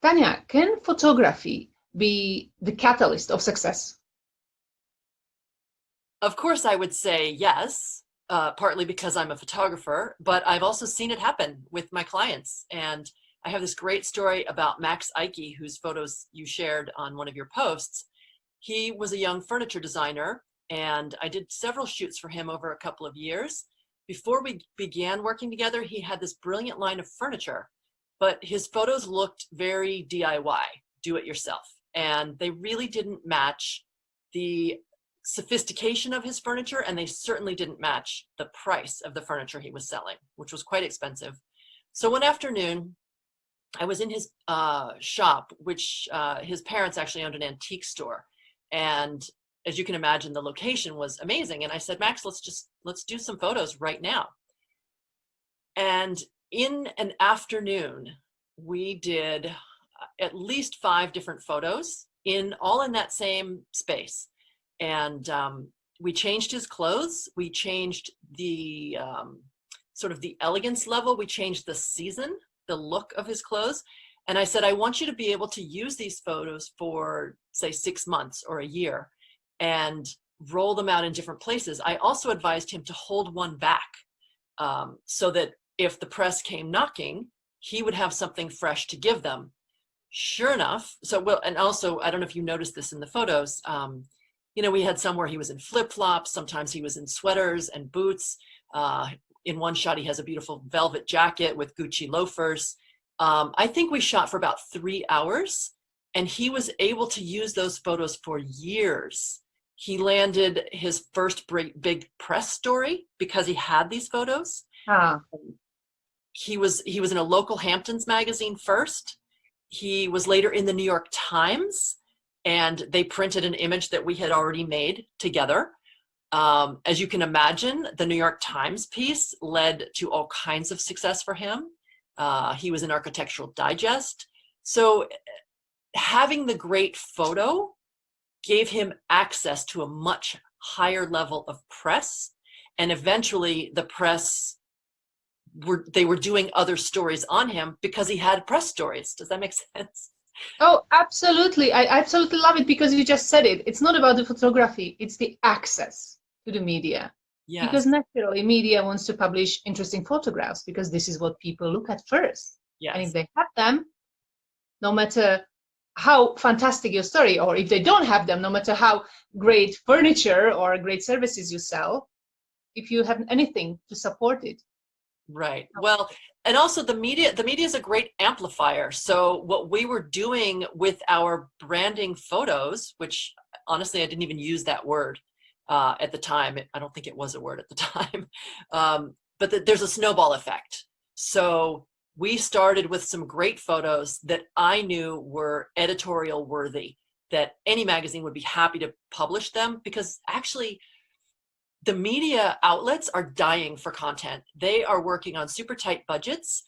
Tanya, can photography be the catalyst of success? Of course, I would say yes, partly because I'm a photographer, but I've also seen it happen with my clients. And I have this great story about Max Eike, whose photos you shared on one of your posts. He was a young furniture designer, and I did several shoots for him over a couple of years. Before we began working together, he had this brilliant line of furniture, but his photos looked very DIY, do it yourself. And they really didn't match the sophistication of his furniture, and they certainly didn't match the price of the furniture he was selling, which was quite expensive. So one afternoon, I was in his shop, which his parents actually owned an antique store. And as you can imagine, the location was amazing. And I said, Max, let's do some photos right now. And in an afternoon, we did at least 5 different photos all in that same space. And we changed his clothes. We changed the sort of the elegance level. We changed the season, the look of his clothes. And I said, I want you to be able to use these photos for, say, 6 months or a year and roll them out in different places. I also advised him to hold one back so that if the press came knocking, he would have something fresh to give them. Sure enough. And also, I don't know if you noticed this in the photos, we had some where he was in flip-flops. Sometimes he was in sweaters and boots. In one shot, he has a beautiful velvet jacket with Gucci loafers. I think we shot for about 3 hours, and he was able to use those photos for years. He landed his first big press story because he had these photos. He was in a local Hamptons magazine first. He was later in the New York Times, and they printed an image that we had already made together. As you can imagine, the New York Times piece led to all kinds of success for him. He was in Architectural Digest. So having the great photo gave him access to a much higher level of press. And eventually the press they were doing other stories on him because he had press stories. Does that make sense? Oh, absolutely. I absolutely love it because you just said it. It's not about the photography, it's the access to the media. Yes. Because naturally, media wants to publish interesting photographs because this is what people look at first. Yes. And if they have them, no matter how fantastic your story, or if they don't have them, no matter how great furniture or great services you sell, if you have anything to support it. Right. Well, and also the media is a great amplifier. So what we were doing with our branding photos, which honestly, I didn't even use that word at the time. I don't think it was a word at the time. But there's a snowball effect. So we started with some great photos that I knew were editorial worthy, that any magazine would be happy to publish them, because actually the media outlets are dying for content. They are working on super tight budgets.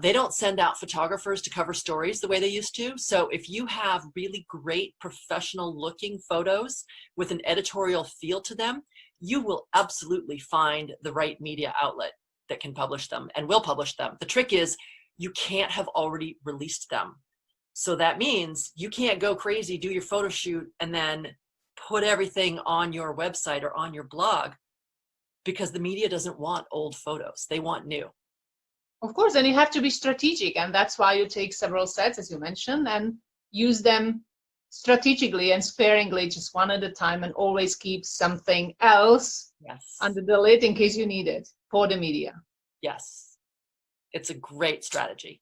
They don't send out photographers to cover stories the way they used to. So if you have really great professional looking photos with an editorial feel to them, you will absolutely find the right media outlet that can publish them and will publish them. The trick is you can't have already released them. So that means you can't go crazy, do your photo shoot, and then put everything on your website or on your blog, because the media doesn't want old photos. They want new. Of course, and you have to be strategic, and that's why you take several sets, as you mentioned, and use them strategically and sparingly, just one at a time, and always keep something else under the lid in case you need it for the media. Yes, it's a great strategy.